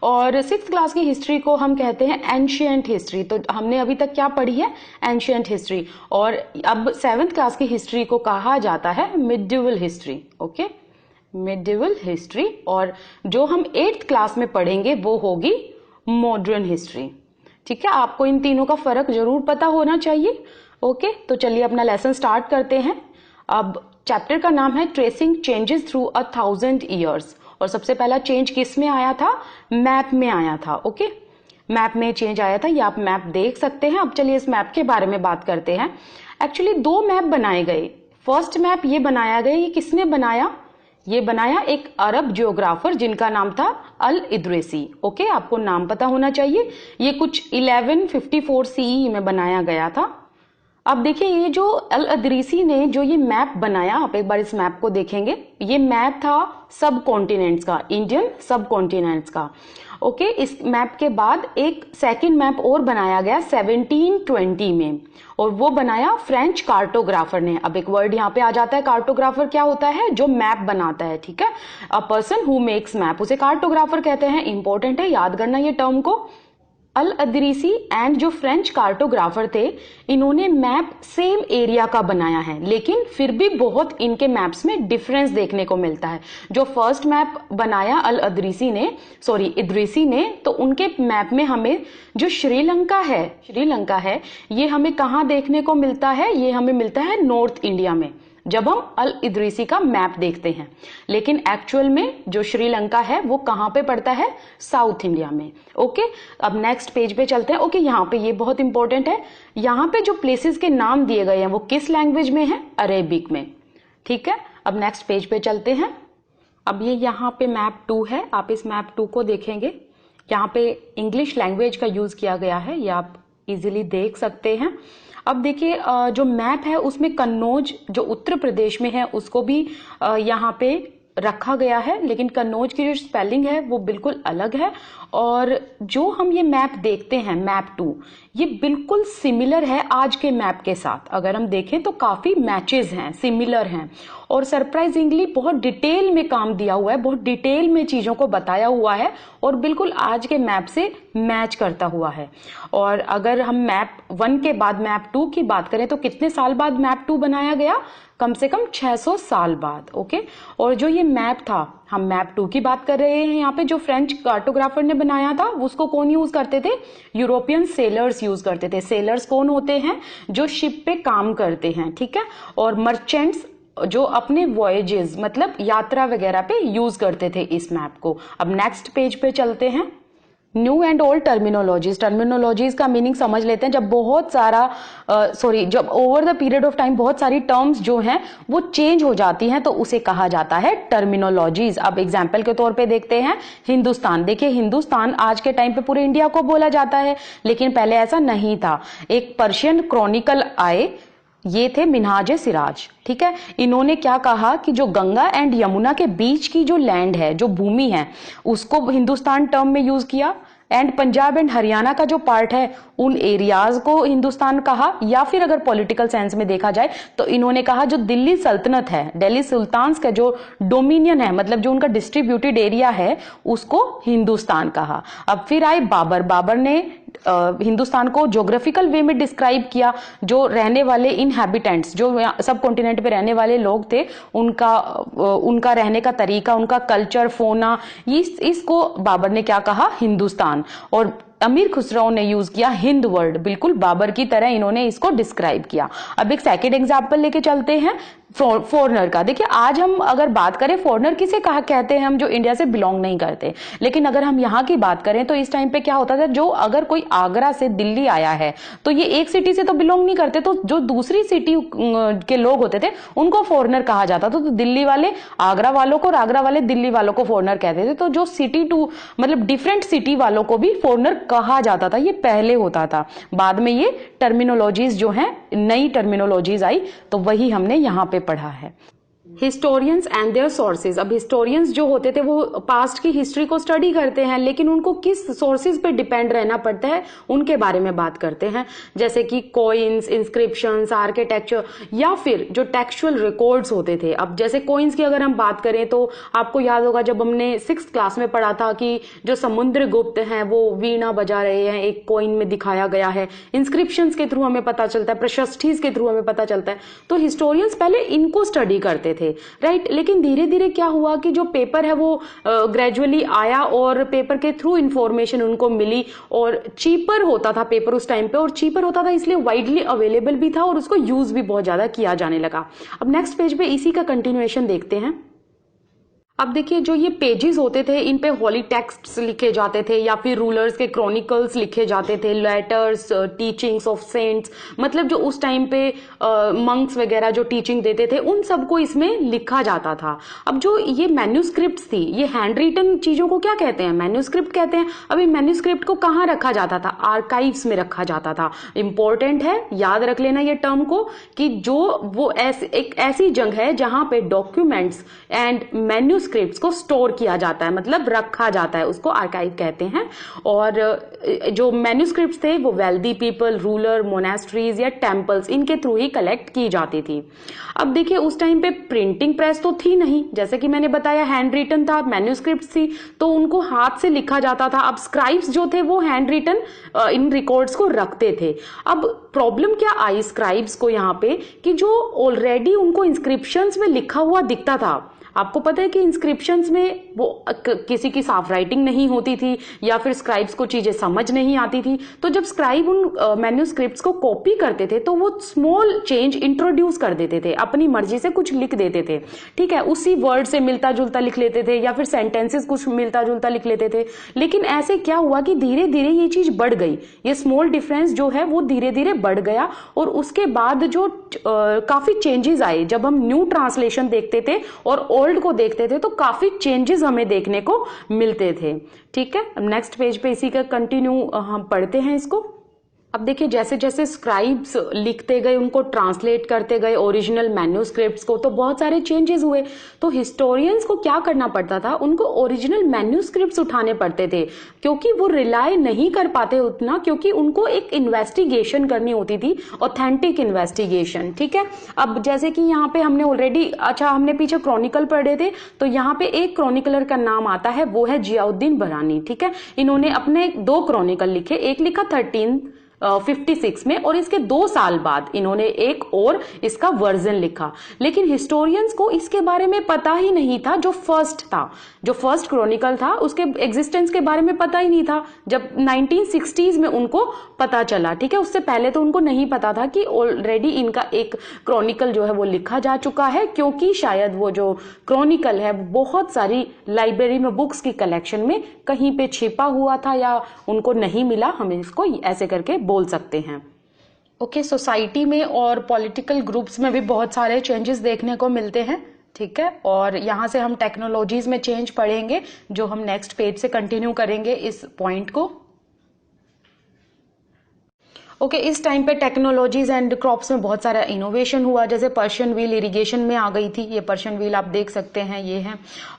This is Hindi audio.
और 6th क्लास की हिस्ट्री को हम कहते हैं एंशिएंट हिस्ट्री। तो हमने अभी तक क्या पढ़ी है? Ancient history. और अब 7th क्लास की हिस्ट्री को कहा जाता है medieval history. Okay, medieval history. और जो हम 8th क्लास में पढ़ेंगे वो होगी मॉडर्न हिस्ट्री। ठीक है, आपको इन तीनों का फर्क जरूर पता होना चाहिए। ओके, तो चलिए अपना लेसन स्टार्ट करते हैं। अब चैप्टर का नाम है ट्रेसिंग चेंजेस थ्रू 1000 ईयर्स। और सबसे पहला चेंज किस में आया था? मैप में आया था। ओके, मैप में चेंज आया था, ये आप मैप देख सकते हैं। अब चलिए इस मैप के बारे में बात करते हैं। एक्चुअली 2 मैप बनाए गए। फर्स्ट मैप ये बनाया गया, ये किसने बनाया? ये बनाया एक अरब जियोग्राफर जिनका नाम था अल इद्रिसी। ओके, आपको नाम पता होना चाहिए। ये कुछ 1154 सीई में बनाया गया था। अब देखिए, ये जो अल इद्रिसी ने जो ये मैप बनाया, आप एक बार इस मैप को देखेंगे। ये मैप था सब कॉन्टिनेंट्स का, इंडियन सब कॉन्टिनेंट्स का। ओके, इस मैप के बाद एक सेकंड मैप और बनाया गया 1720 में, और वो बनाया फ्रेंच कार्टोग्राफर ने। अब एक वर्ड यहाँ पे आ जाता है, कार्टोग्राफर क्या होता है? जो मैप बनाता है। ठीक है, a person who makes map, उसे कार्टोग्राफर कहते हैं। इंपॉर्टेंट है, याद करना ये टर्म को। अल इद्रिसी एंड जो फ्रेंच कार्टोग्राफर थे, इन्होंने मैप सेम एरिया का बनाया है, लेकिन फिर भी बहुत इनके मैप्स में डिफरेंस देखने को मिलता है। जो फर्स्ट मैप बनाया अल इद्रिसी ने, तो उनके मैप में हमें जो श्रीलंका है, ये हमें कहाँ देखने को मिलता है? ये हमें मिलता है नॉर्थ इंडिया में, जब हम अल इद्रिसी का मैप देखते हैं। लेकिन एक्चुअल में जो श्रीलंका है वो कहां पे पड़ता है? साउथ इंडिया में। ओके, अब नेक्स्ट पेज पे चलते हैं। ओके, यहाँ पे ये बहुत इंपॉर्टेंट है। यहाँ पे जो प्लेसेस के नाम दिए गए हैं वो किस लैंग्वेज में है? अरेबिक में। ठीक है, अब नेक्स्ट पेज पे चलते हैं। अब ये यहाँ पे मैप 2 है, आप इस मैप 2 को देखेंगे। यहाँ पे इंग्लिश लैंग्वेज का यूज किया गया है, ये आप इजिली देख सकते हैं। अब देखिए, जो मैप है उसमें कन्नौज जो उत्तर प्रदेश में है उसको भी यहाँ पे रखा गया है, लेकिन कन्नौज की जो स्पेलिंग है वो बिल्कुल अलग है। और जो हम ये मैप देखते हैं, मैप 2, ये बिल्कुल सिमिलर है आज के मैप के साथ। अगर हम देखें तो काफी मैचेस हैं, सिमिलर हैं, और सरप्राइजिंगली बहुत डिटेल में काम दिया हुआ है, बहुत डिटेल में चीजों को बताया हुआ है, और बिल्कुल आज के मैप से मैच करता हुआ है। और अगर हम मैप 1 के बाद मैप 2 की बात करें तो कितने साल बाद मैप 2 बनाया गया? कम से कम 600 साल बाद। ओके, और जो ये मैप था, हम मैप 2 की बात कर रहे हैं यहाँ पे, जो फ्रेंच कार्टोग्राफर ने बनाया था उसको कौन यूज करते थे? यूरोपियन सेलर्स यूज करते थे। सेलर्स कौन होते हैं? जो शिप पे काम करते हैं। ठीक है, और मर्चेंट्स जो अपने वॉयजेस मतलब यात्रा वगैरह पे यूज करते थे इस मैप को। अब नेक्स्ट पेज पे चलते हैं। न्यू एंड ओल्ड टर्मिनोलॉजीज का मीनिंग समझ लेते हैं। जब बहुत सारा जब over the period of time बहुत सारी टर्म्स जो हैं वो चेंज हो जाती हैं तो उसे कहा जाता है टर्मिनोलॉजीज। अब एग्जांपल के तौर पे देखते हैं हिंदुस्तान। देखिए, हिंदुस्तान आज के टाइम पे पूरे इंडिया को बोला जाता है, लेकिन पहले ऐसा नहीं था। एक पर्शियन क्रॉनिकल आए, ये थे मिन्हाज सिराज। ठीक है, इन्होंने क्या कहा कि जो गंगा एंड यमुना के बीच की जो लैंड है, जो भूमि है, उसको हिंदुस्तान टर्म में यूज किया। एंड पंजाब एंड हरियाणा का जो पार्ट है, उन एरियाज को हिंदुस्तान कहा। या फिर अगर पॉलिटिकल सेंस में देखा जाए तो इन्होंने कहा जो दिल्ली सल्तनत है, दिल्ली सुल्तान्स का जो डोमिनियन है, मतलब जो उनका डिस्ट्रीब्यूटेड एरिया है, उसको हिंदुस्तान कहा। अब फिर आए बाबर ने हिंदुस्तान को ज्योग्राफिकल वे में डिस्क्राइब किया। जो रहने वाले इनहैबिटेंट्स, जो सब कॉन्टिनेंट पे रहने वाले लोग थे, उनका रहने का तरीका, उनका कल्चर, फोना, इसको बाबर ने क्या कहा? हिंदुस्तान। और अमीर खुसरो ने यूज किया हिंद वर्ड, बिल्कुल बाबर की तरह इन्होंने इसको डिस्क्राइब किया। अब एक सेकेंड एग्जाम्पल लेके चलते हैं फॉरनर का। देखिए, आज हम अगर बात करें फॉरनर किसे कहा कहते हैं? हम जो इंडिया से बिलोंग नहीं करते। लेकिन अगर हम यहाँ की बात करें तो इस टाइम पे क्या होता था, जो अगर कोई आगरा से दिल्ली आया है तो ये एक सिटी से तो बिलोंग नहीं करते, तो जो दूसरी सिटी के लोग होते थे उनको फॉरनर कहा जाता था। तो दिल्ली वाले आगरा वालों को और आगरा वाले दिल्ली वालों को फॉरनर कहते थे। तो जो सिटी टू मतलब डिफरेंट सिटी वालों को भी फॉरनर कहा जाता था, ये पहले होता था। बाद में ये टर्मिनोलॉजीज जो हैं, नई टर्मिनोलॉजीज आई, तो वही हमने यहाँ पे पढ़ा है। Historians and their sources. अब हिस्टोरियंस जो होते थे वो पास्ट की हिस्ट्री को स्टडी करते हैं, लेकिन उनको किस सोर्सेज पे डिपेंड रहना पड़ता है उनके बारे में बात करते हैं, जैसे कि कॉइन्स, इंस्क्रिप्शंस, आर्किटेक्चर या फिर जो टेक्सचुअल रिकॉर्ड्स होते थे। अब जैसे कॉइन्स की अगर हम बात करें तो आपको याद होगा जब हमने 6th क्लास में पढ़ा था कि जो समुद्रगुप्त हैं वो वीणा बजा रहे हैं, एक कॉइन में दिखाया गया है। इंस्क्रिप्शंस के थ्रू हमें पता चलता है, प्रशस्तिस के थ्रू हमें पता चलता है। तो हिस्टोरियंस पहले इनको स्टडी करते थे, राइट। लेकिन धीरे धीरे क्या हुआ कि जो पेपर है वो ग्रेजुअली आया और पेपर के थ्रू इंफॉर्मेशन उनको मिली, और चीपर होता था पेपर उस टाइम पे, और चीपर होता था इसलिए वाइडली अवेलेबल भी था और उसको यूज भी बहुत ज्यादा किया जाने लगा। अब नेक्स्ट पेज पे इसी का कंटिन्यूएशन देखते हैं। अब देखिए जो ये पेजेस होते थे इन पे होली टेक्स्ट्स लिखे जाते थे या फिर रूलर्स के क्रॉनिकल्स लिखे जाते थे, लेटर्स, टीचिंग्स ऑफ सेंट्स, मतलब जो उस टाइम पे मंक्स वगैरह जो टीचिंग देते थे उन सबको इसमें लिखा जाता था। अब जो ये मैन्यूस्क्रिप्ट्स थी, ये हैंड रिटन चीजों को क्या कहते हैं? मैन्यूस्क्रिप्ट कहते हैं। अब ये मैन्यूस्क्रिप्ट को कहाँ रखा जाता था? आर्काइव्स में रखा जाता था। इंपॉर्टेंट है, याद रख लेना ये टर्म को, कि जो वो एक ऐसी जगह है जहां पे डॉक्यूमेंट्स एंड मैन्यूस्क्रिप्ट्स को स्टोर किया जाता है, मतलब रखा जाता है, उसको आर्काइव कहते हैं। और जो मैन्यूस्क्रिप्ट्स थे वो वेल्दी पीपल, रूलर, मोनेस्ट्रीज या टेम्पल्स, इनके थ्रू ही कलेक्ट की जाती थी। अब देखिए उस टाइम पे प्रिंटिंग प्रेस तो थी नहीं, जैसे कि मैंने बताया हैंड रिटन था, मैन्यूस्क्रिप्ट्स थी तो उनको हाथ से लिखा जाता था। अब स्क्राइब्स जो थे वो हैंड रिटन इन रिकॉर्ड्स को रखते थे। अब प्रॉब्लम क्या आई स्क्राइब्स को यहाँ पे, कि जो ऑलरेडी उनको इंस्क्रिप्शंस में लिखा हुआ दिखता था। आपको पता है कि इंस्क्रिप्शंस में वो किसी की साफ राइटिंग नहीं होती थी या फिर स्क्राइब्स को चीजें समझ नहीं आती थी, तो जब स्क्राइब उन मैन्यूस्क्रिप्ट्स को कॉपी करते थे तो वो स्मॉल चेंज इंट्रोड्यूस कर देते थे, अपनी मर्जी से कुछ लिख देते थे, ठीक है, उसी वर्ड से मिलता जुलता लिख लेते थे या फिर सेंटेंसेस कुछ मिलता जुलता लिख लेते थे। लेकिन ऐसे क्या हुआ कि धीरे धीरे ये चीज बढ़ गई, ये स्मॉल डिफरेंस जो है वो धीरे धीरे बढ़ गया, और उसके बाद जो काफी चेंजेस आए। जब हम न्यू ट्रांसलेशन देखते थे और ओल्ड को देखते थे तो काफी चेंजेस हमें देखने को मिलते थे, ठीक है। अब नेक्स्ट पेज पे इसी का कंटिन्यू हम पढ़ते हैं इसको। अब देखिए जैसे जैसे स्क्राइब्स लिखते गए, उनको ट्रांसलेट करते गए ओरिजिनल मैन्यूस्क्रिप्ट्स को, तो बहुत सारे चेंजेस हुए। तो हिस्टोरियंस को क्या करना पड़ता था, उनको ओरिजिनल मैन्यूस्क्रिप्ट्स उठाने पड़ते थे, क्योंकि वो रिलाय नहीं कर पाते उतना, क्योंकि उनको एक इन्वेस्टिगेशन करनी होती थी, ऑथेंटिक इन्वेस्टिगेशन, ठीक है। अब जैसे कि यहाँ पे हमने ऑलरेडी, अच्छा हमने पीछे क्रॉनिकल पढ़े थे, तो यहाँ पे एक क्रॉनिकलर का नाम आता है, वो है जियाउद्दीन बरहानी, ठीक है। इन्होंने अपने 2 क्रॉनिकल लिखे, एक लिखा 1356 में, और इसके 2 साल बाद इन्होंने एक और इसका वर्जन लिखा। लेकिन हिस्टोरियंस को इसके बारे में पता ही नहीं था, जो फर्स्ट क्रॉनिकल था उसके एग्जिस्टेंस के बारे में पता ही नहीं था, जब 1960s में उनको पता चला, ठीक है। उससे पहले तो उनको नहीं पता था कि ऑलरेडी इनका एक क्रॉनिकल जो है वो लिखा जा चुका है, क्योंकि शायद वो जो क्रॉनिकल है बहुत सारी लाइब्रेरी में बुक्स की कलेक्शन में कहीं पे छिपा हुआ था या उनको नहीं मिला, हम इसको ऐसे करके बोल सकते हैं। ओके, सोसाइटी में और पॉलिटिकल ग्रुप्स में भी बहुत सारे चेंजेस देखने को मिलते हैं, ठीक है। और यहाँ से हम टेक्नोलॉजीज में चेंज पढ़ेंगे, जो हम नेक्स्ट पेज से कंटिन्यू करेंगे इस पॉइंट को। ओके, इस टाइम पे टेक्नोलॉजीज एंड क्रॉप्स में बहुत सारा इनोवेशन हुआ, जैसे पर्शियन व्हील इरिगेशन में आ गई थी। ये पर्शियन व्हील आप देख सकते हैं, ये है।